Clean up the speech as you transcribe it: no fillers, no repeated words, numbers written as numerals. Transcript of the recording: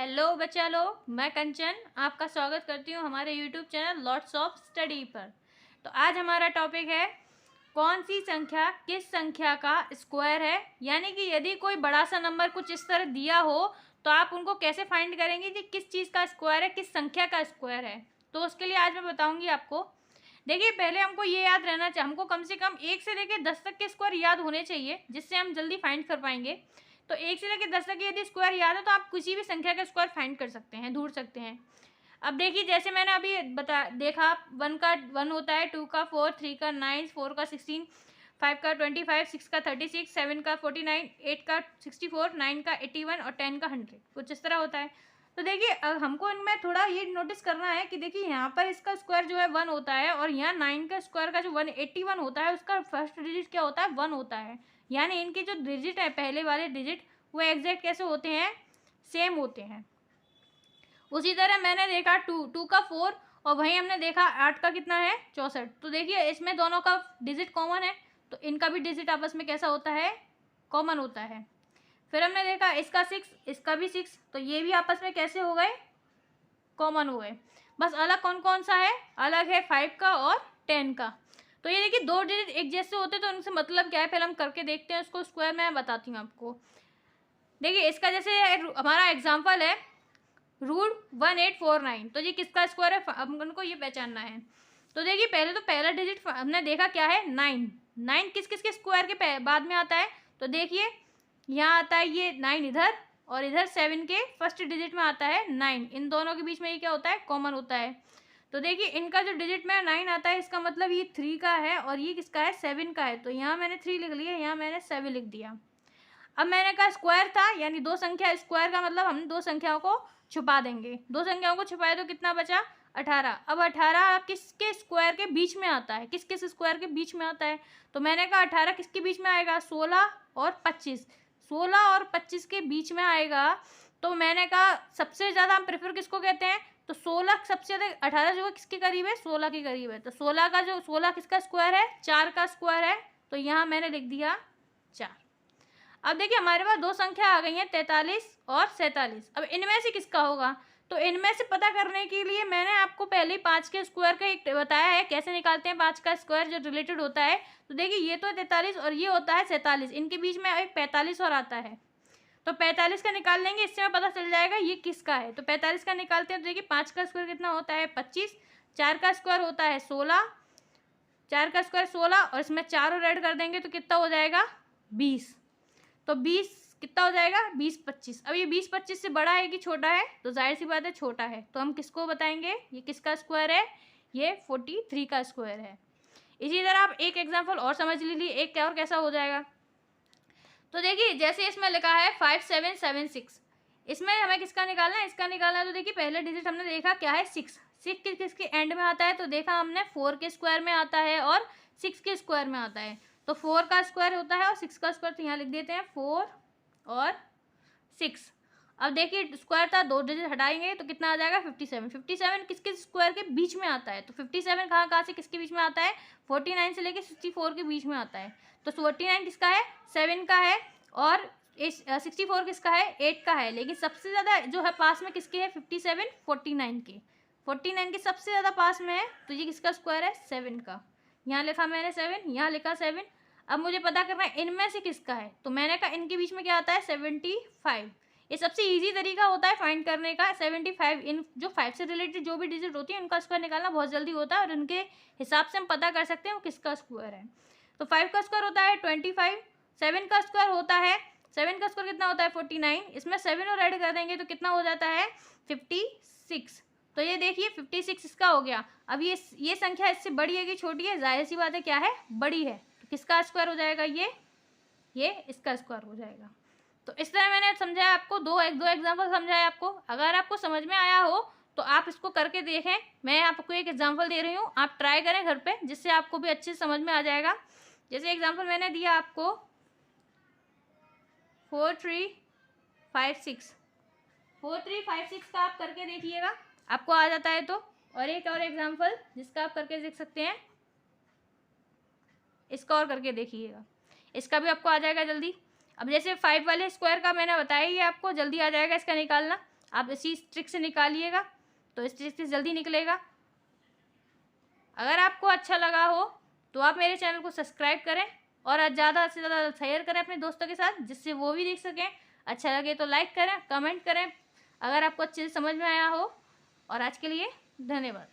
Hello बच्चा लोग, मैं कंचन आपका स्वागत करती हूँ हमारे YouTube channel lots of study पर। तो आज हमारा टॉपिक है कौन सी संख्या किस संख्या का स्क्वायर है। यानी कि यदि कोई बड़ा सा नंबर कुछ इस तरह दिया हो तो आप उनको कैसे फाइंड करेंगे कि किस चीज़ का स्क्वायर है, किस संख्या का स्क्वायर है। तो उसके लिए आज मैं बताऊँगी आपको। देखिए, पहले हमको ये याद रहना चाहिए, हमको कम से कम 1 से लेकर 10 तक के स्क्वायर याद होने चाहिए, जिससे हम जल्दी फाइंड कर पाएंगे। तो 1 से लेकर 10 तक के यदि स्क्वायर याद है तो आप किसी भी संख्या का स्क्वायर फाइंड कर सकते हैं, ढूंढ सकते हैं। अब देखिए, जैसे मैंने अभी देखा 1 का 1 होता है, 2 का 4, 3 का 9, 4 का 16, 5 का 25, 6 का 36, 7 का 49, 8 का 64, 9 का 81 और 10 का 100, कुछ इस तरह होता है। तो देखिए, हमको इनमें थोड़ा ये नोटिस करना है कि देखिए यहाँ पर इसका स्क्वायर जो है 1 होता है, और यहाँ 9 का स्क्वायर का जो 181 होता है उसका फर्स्ट डिजिट क्या होता है, 1 होता है। यानी इनके जो डिजिट है, पहले वाले डिजिट, वो एग्जैक्ट कैसे होते हैं, सेम होते हैं। उसी तरह मैंने देखा 2 का 4 और वहीं हमने देखा 8 का कितना है, 64। तो देखिए इसमें दोनों का डिजिट कॉमन है, तो इनका भी डिजिट आपस में कैसा होता है, कॉमन होता है। फिर हमने देखा इसका 6, इसका भी 6, तो ये भी आपस में कैसे हो गए, कॉमन हो गए। बस अलग कौन कौन सा है, अलग है 5 का और 10 का। तो ये देखिए दो डिजिट एक जैसे होते तो उनसे मतलब क्या है, पहले हम करके देखते हैं उसको, स्क्वायर मैं बताती हूँ आपको। देखिए इसका जैसे हमारा एग्जाम्पल है √1849, तो ये किसका स्क्वायर है, हमको ये पहचानना है। तो देखिए पहले तो पहला डिजिट हमने देखा क्या है, 9। 9 किस किस के स्क्वायर के बाद में आता है, तो देखिए यहाँ आता है ये 9 इधर, और इधर 7 के फर्स्ट डिजिट में आता है 9। इन दोनों के बीच में ये क्या होता है, कॉमन होता है। तो देखिए इनका जो डिजिट में 9 आता है, इसका मतलब ये 3 का है और ये किसका है, 7 का है। तो यहाँ मैंने 3 लिख लिया, यहाँ मैंने 7 लिख दिया। अब मैंने कहा स्क्वायर था, यानी दो संख्या, स्क्वायर का मतलब हम दो संख्याओं को छुपा देंगे। दो संख्याओं को छुपाए तो कितना बचा, 18। अब 18 किसके स्क्वायर के बीच में आता है, किस किस स्क्वायर के बीच में आता है, तो मैंने कहा 18 किसके बीच में आएगा, 16 और 25। 16 और 25 के बीच में आएगा। तो मैंने कहा सबसे ज़्यादा हम प्रेफर किसको कहते हैं, तो 16 सबसे ज़्यादा, 18 जो है किसके करीब है, 16 के करीब है। तो 16 का जो 16 किसका स्क्वायर है, 4 का स्क्वायर है। तो यहाँ मैंने लिख दिया 4। अब देखिए हमारे पास दो संख्या आ गई हैं, 43 और 47। अब इनमें से किसका होगा, तो इनमें से पता करने के लिए मैंने आपको पहले ही 5 के स्क्वायर का एक बताया है, कैसे निकालते हैं 5 का स्क्वायर जो रिलेटेड होता है। तो देखिए ये तो 43 और ये होता है 47, इनके बीच में एक 45 और आता है। तो 45 का निकाल लेंगे, इससे पता चल जाएगा ये किसका है। तो 45 का निकालते हैं, तो देखिए 5 का स्क्वायर कितना होता है, 25। 4 का स्क्वायर होता है 16, 4 का स्क्वायर 16, और इसमें 4 और ऐड कर देंगे तो कितना हो जाएगा, 20। तो 20 कितना हो जाएगा, 20 25। अब ये 20 25 से बड़ा है कि छोटा है, तो जाहिर सी बात है छोटा है। तो हम किसको बताएंगे, ये किसका स्क्वायर है, ये 43 का स्क्वायर है। इसी तरह आप एक एग्जांपल और समझ लीजिए, एक और कैसा हो जाएगा। तो देखिए जैसे इसमें लिखा है 5776, इसमें हमें किसका निकालना है, इसका निकालना है। तो देखिए पहले डिजिट हमने देखा क्या है, 6। 6 किसके एंड में आता है, तो देखा हमने 4 के स्क्वायर में आता है और 6 के स्क्वायर में आता है। तो 4 का स्क्वायर होता है और 6 का स्क्वायर, तो यहाँ लिख देते हैं 4 और 6। अब देखिए स्क्वायर था, दो डिजिट हटाएंगे तो कितना आ जाएगा, 57। 57 किसके स्क्वायर के बीच में आता है, तो 57 कहाँ से किसके बीच में आता है, 49 से लेके 64 के बीच में आता है। तो 49 किसका है, 7 का है, और 64 किसका है, 8 का है। लेकिन सबसे ज़्यादा जो है पास में किसके है, 57 49 के, 49 के सबसे ज़्यादा पास में है। तो ये किसका स्क्वायर है, 7 का। यहाँ लिखा मैंने 7, यहाँ लिखा 7। अब मुझे पता करना है इनमें से किसका है, तो मैंने कहा इनके बीच में क्या आता है, 75। ये सबसे इजी तरीका होता है फाइंड करने का, 75। इन जो 5 से रिलेटेड जो भी डिजिट होती है उनका स्क्वायर निकालना बहुत जल्दी होता है, और उनके हिसाब से हम पता कर सकते हैं वो किसका स्क्वायर है। तो 5 का स्क्वायर होता है 25, 7 का स्क्वायर होता है, 7 का स्क्वायर कितना होता है, 49। इसमें 7 और ऐड कर देंगे तो कितना हो जाता है, 56। तो ये देखिए 56 इसका हो गया। अब ये संख्या इससे बड़ी है कि छोटी है, जाहिर सी बात है क्या है, बड़ी है। तो किसका स्क्वायर हो जाएगा, ये इसका स्क्वायर हो जाएगा। तो इस तरह मैंने समझाया आपको, दो एग्जाम्पल समझाया आपको। अगर आपको समझ में आया हो तो आप इसको करके देखें। मैं आपको एक एग्जाम्पल दे रही हूँ, आप ट्राई करें घर पे, जिससे आपको भी अच्छे से समझ में आ जाएगा। जैसे एग्जाम्पल मैंने दिया आपको 4356, 4356 का आप करके देखिएगा, आपको आ जाता है तो। और एक और एग्जाम्पल जिसका आप करके देख सकते हैं, इसका और करके देखिएगा, इसका भी आपको आ जाएगा जल्दी। अब जैसे 5 वाले स्क्वायर का मैंने बताया ही आपको, जल्दी आ जाएगा इसका निकालना। आप इसी ट्रिक से निकालिएगा तो इस ट्रिक से जल्दी निकलेगा। अगर आपको अच्छा लगा हो तो आप मेरे चैनल को सब्सक्राइब करें और ज़्यादा से ज़्यादा शेयर करें अपने दोस्तों के साथ, जिससे वो भी देख सकें। अच्छा लगे तो लाइक करें, कमेंट करें अगर आपको अच्छे से समझ में आया हो। और आज के लिए धन्यवाद।